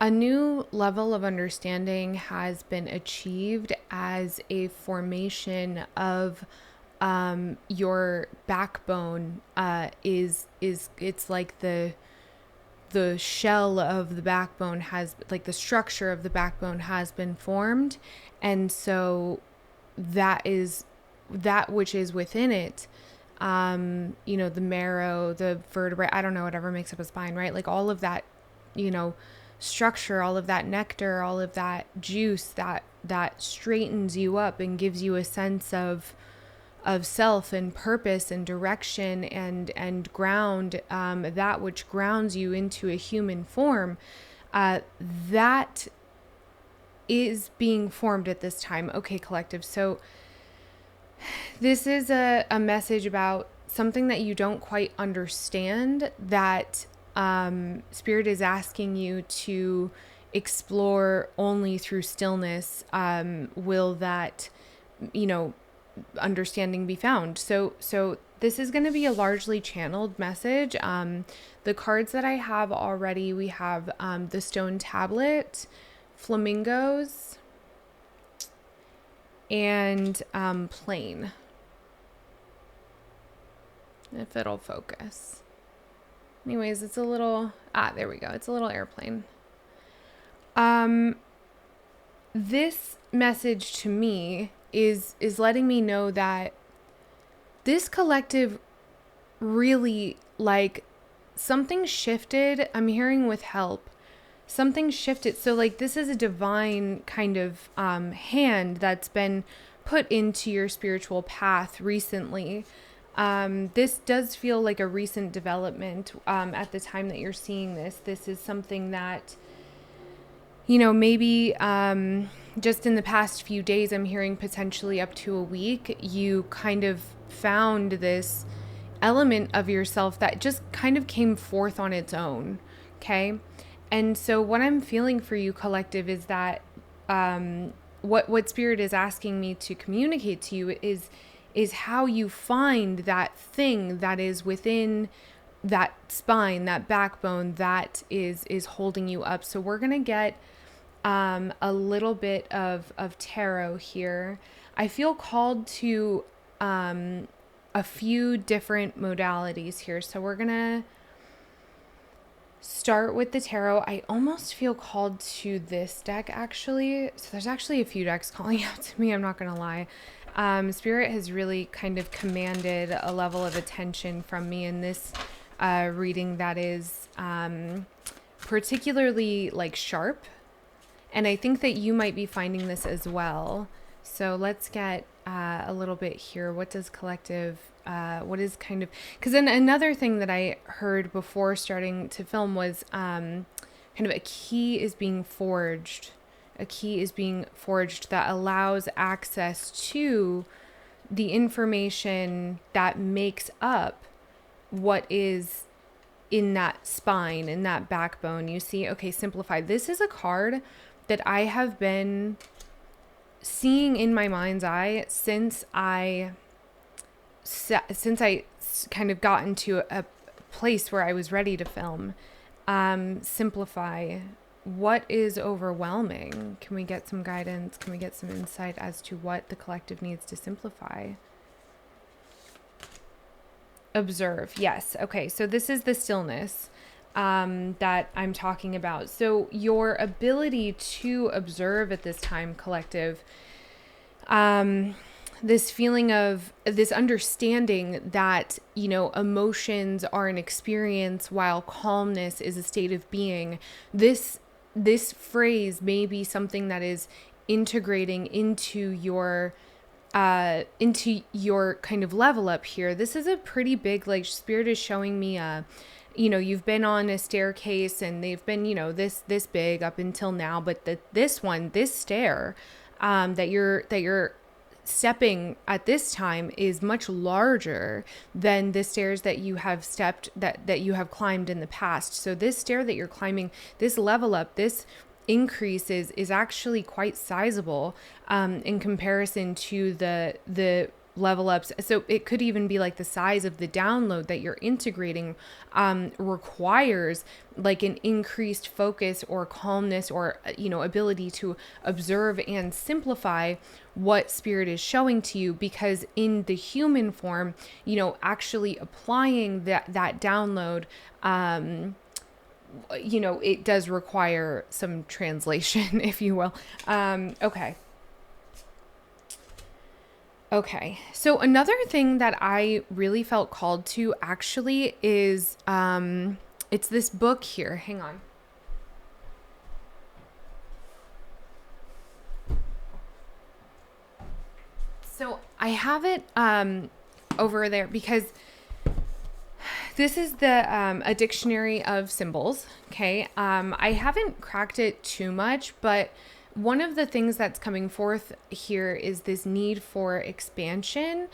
A new level of understanding has been achieved as a formation of your backbone. It's like the shell of the backbone has, like, the structure of the backbone has been formed, and so that is that which is within it. The marrow, the vertebrae, I don't know, whatever makes up a spine, right? Like all of that, you know, structure, all of that nectar, all of that juice that straightens you up and gives you a sense of self and purpose and direction and ground, that which grounds you into a human form, that is being formed at this time. Okay, collective. So this is a message about something that you don't quite understand, that Spirit is asking you to explore only through stillness. Will that, understanding be found? So this is going to be a largely channeled message. The cards that I have already, we have the stone tablet, flamingos, and plane. If it'll focus. Anyways, it's a little, there we go. It's a little airplane. This message to me is letting me know that this collective really, like, something shifted. I'm hearing with help. Something shifted. So, like, this is a divine kind of hand that's been put into your spiritual path recently. This does feel like a recent development at the time that you're seeing this. This is something that, maybe just in the past few days, I'm hearing potentially up to a week, you kind of found this element of yourself that just kind of came forth on its own. Okay. And so what I'm feeling for you, collective, is that what Spirit is asking me to communicate to you is how you find that thing that is within that spine, that backbone that is holding you up. So we're going to get a little bit of tarot here. I feel called to a few different modalities here. So we're going to start with the tarot. I almost feel called to this deck, actually. So there's actually a few decks calling out to me, I'm not going to lie. Spirit has really kind of commanded a level of attention from me in this reading that is particularly, like, sharp. And I think that you might be finding this as well. So let's get a little bit here. What does collective, what is kind of, because then another thing that I heard before starting to film was kind of a key is being forged. A key is being forged that allows access to the information that makes up what is in that spine, in that backbone. You see, okay, simplify. This is a card that I have been seeing in my mind's eye since I kind of got into a place where I was ready to film. Simplify. What is overwhelming? Can we get some guidance? Can we get some insight as to what the collective needs to simplify? Observe. Yes. Okay. So this is the stillness that I'm talking about. So your ability to observe at this time, collective, this feeling of this understanding that, emotions are an experience while calmness is a state of being. This phrase may be something that is integrating into your kind of level up here. This is a pretty big, like, Spirit is showing me you've been on a staircase and they've been, this big up until now, but this stair that you're stepping at this time is much larger than the stairs that you have that you have climbed in the past. So this stair that you're climbing, this level up, this increase is actually quite sizable in comparison to the level ups. So it could even be like the size of the download that you're integrating requires like an increased focus or calmness or, ability to observe and simplify what spirit is showing to you, because in the human form, actually applying that download, it does require some translation, if you will. Okay. So another thing that I really felt called to actually is, it's this book here. Hang on. So I have it, over there because this is a dictionary of symbols. Okay. I haven't cracked it too much, but one of the things that's coming forth here is this need for expansion,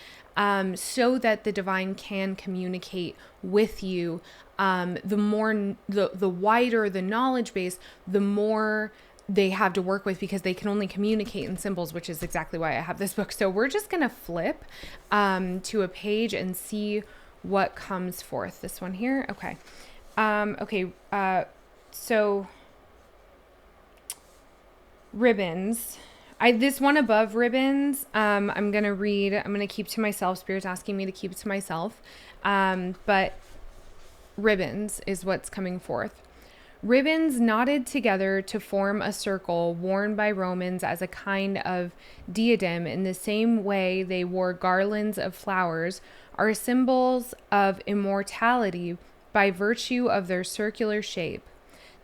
so that the divine can communicate with you. The wider the knowledge base, the more they have to work with, because they can only communicate in symbols, which is exactly why I have this book. So we're just going to flip to a page and see what comes forth. This one here. Okay. So ribbons. This one above ribbons, I'm going to keep to myself. Spirit's asking me to keep it to myself. But ribbons is what's coming forth. Ribbons knotted together to form a circle worn by Romans as a kind of diadem in the same way they wore garlands of flowers are symbols of immortality by virtue of their circular shape.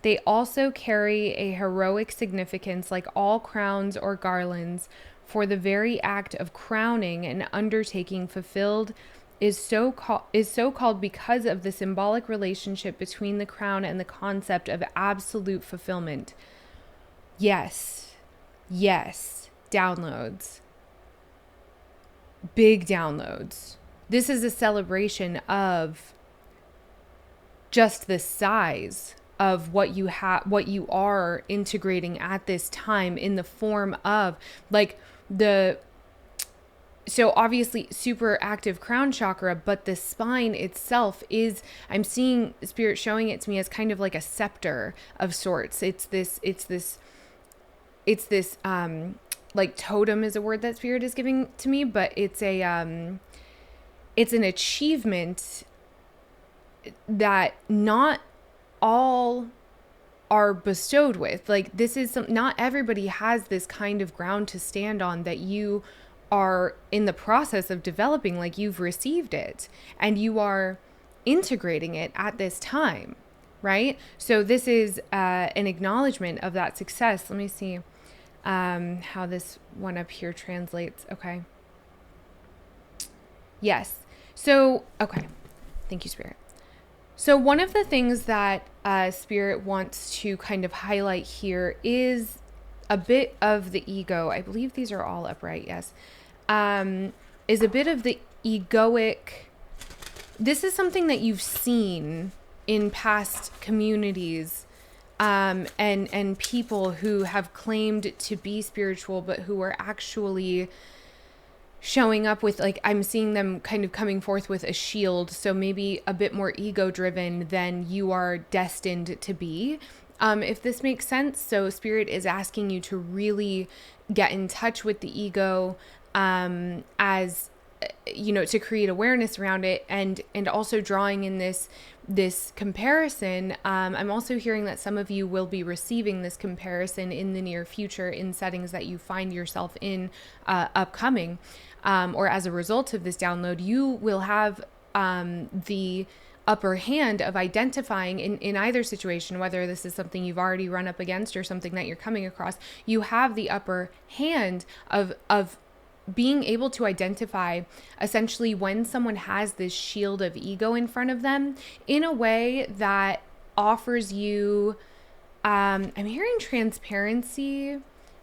They also carry a heroic significance like all crowns or garlands, for the very act of crowning an undertaking fulfilled is so called because of the symbolic relationship between the crown and the concept of absolute fulfillment. Yes, downloads. Big downloads. This is a celebration of just the size of what you are integrating at this time, in the form of so obviously super active crown chakra, but the spine itself is, I'm seeing spirit showing it to me as kind of like a scepter of sorts. It's this like totem is a word that spirit is giving to me, but it's an achievement that not all are bestowed with. Like, this is not everybody has this kind of ground to stand on that you are in the process of developing. Like, you've received it and you are integrating it at this time, right? So this is an acknowledgement of that success. Let me see how this one up here translates. Okay. Yes. So, okay. Thank you, Spirit. So one of the things that Spirit wants to kind of highlight here is a bit of the ego. I believe these are all upright, yes. Is a bit of the egoic. This is something that you've seen in past communities, and people who have claimed to be spiritual, but who are actually showing up with, like, I'm seeing them kind of coming forth with a shield. So maybe a bit more ego driven than you are destined to be. If this makes sense. So Spirit is asking you to really get in touch with the ego, as, to create awareness around it, and also drawing in this comparison. I'm also hearing that some of you will be receiving this comparison in the near future in settings that you find yourself in, upcoming, or as a result of this download. You will have the upper hand of identifying in either situation, whether this is something you've already run up against or something that you're coming across. You have the upper hand of being able to identify essentially when someone has this shield of ego in front of them in a way that offers you, I'm hearing transparency,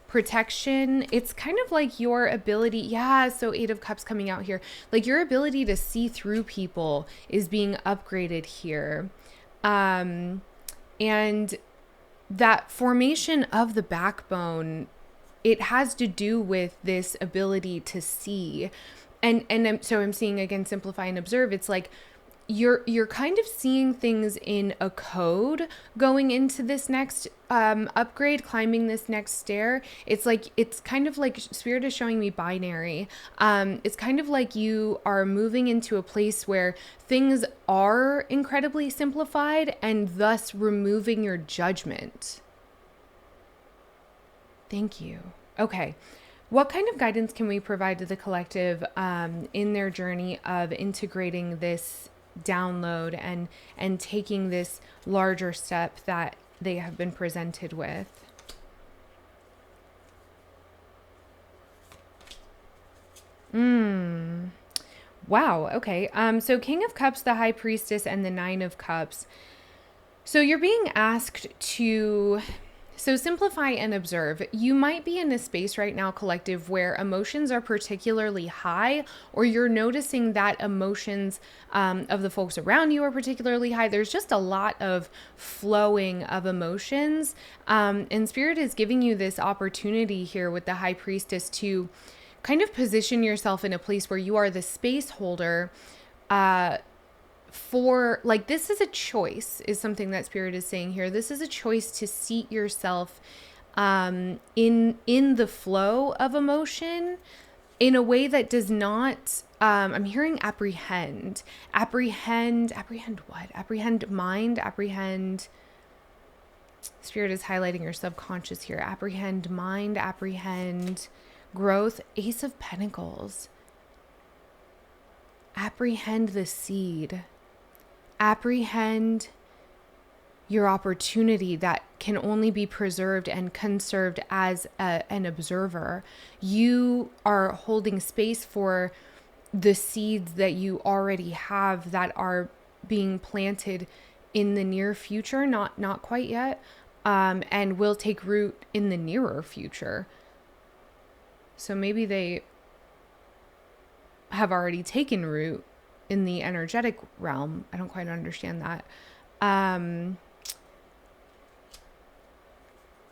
protection. It's kind of like your ability. Yeah. So 8 of Cups coming out here, like your ability to see through people is being upgraded here. And that formation of the backbone, it has to do with this ability to see. So I'm seeing again, simplify and observe. It's like you're kind of seeing things in a code going into this next upgrade, climbing this next stair. It's kind of like Spirit is showing me binary. It's kind of like you are moving into a place where things are incredibly simplified and thus removing your judgment. Thank you. Okay. What kind of guidance can we provide to the collective in their journey of integrating this download and taking this larger step that they have been presented with? Wow. Okay. So King of Cups, the High Priestess, and the Nine of Cups. So you're being asked to simplify and observe. You might be in a space right now, collective, where emotions are particularly high, or you're noticing that emotions of the folks around you are particularly high. There's just a lot of flowing of emotions. And Spirit is giving you this opportunity here with the High Priestess to kind of position yourself in a place where you are the space holder for, like, this is a choice, is something that Spirit is saying here. This is a choice to seat yourself in the flow of emotion in a way that does not, I'm hearing apprehend what? Apprehend mind, Spirit is highlighting your subconscious here. Apprehend mind, apprehend growth, Ace of Pentacles. Apprehend the seed. Apprehend your opportunity that can only be preserved and conserved as an observer. You are holding space for the seeds that you already have that are being planted in the near future, not quite yet, and will take root in the nearer future. So maybe they have already taken root in the energetic realm. I don't quite understand that.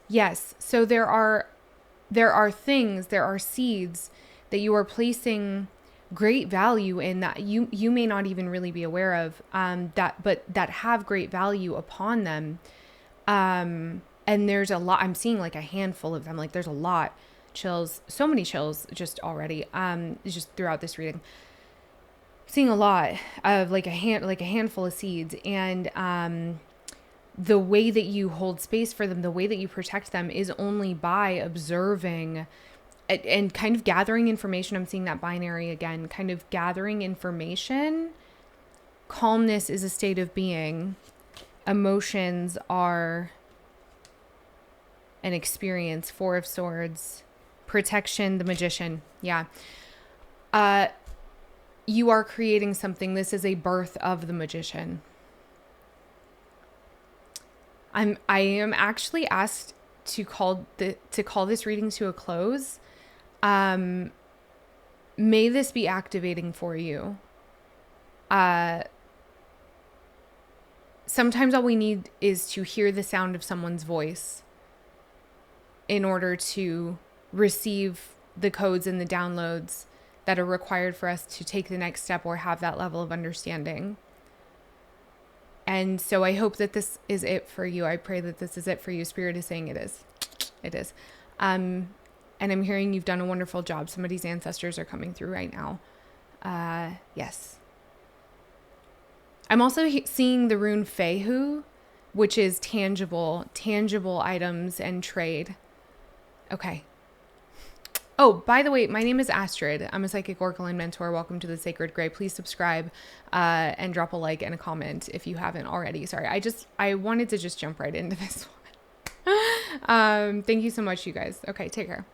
Yes. So there are seeds that you are placing great value in that you may not even really be aware of, but that have great value upon them. And there's a lot, I'm seeing like a handful of them. Like there's a lot. Chills, so many chills just already, just throughout this reading. Seeing a lot of like a handful of seeds, and the way that you hold space for them, the way that you protect them is only by observing and kind of gathering information. I'm seeing that binary again, kind of gathering information. Calmness is a state of being. Emotions are an experience. Four of Swords. Protection, the Magician. Yeah. You are creating something. This is a birth of the Magician. I am actually asked to call this reading to a close. May this be activating for you. Sometimes all we need is to hear the sound of someone's voice in order to receive the codes and the downloads that are required for us to take the next step or have that level of understanding. And so I hope that this is it for you. I pray that this is it for you. Spirit is saying it is. It is. And I'm hearing you've done a wonderful job. Somebody's ancestors are coming through right now. Yes. I'm also seeing the rune Fehu, which is tangible items and trade. Okay. Oh, by the way, my name is Astrid. I'm a psychic oracle and mentor. Welcome to the Sacred Gray. Please subscribe and drop a like and a comment if you haven't already. Sorry, I wanted to just jump right into this one. Thank you so much, you guys. Okay, take care.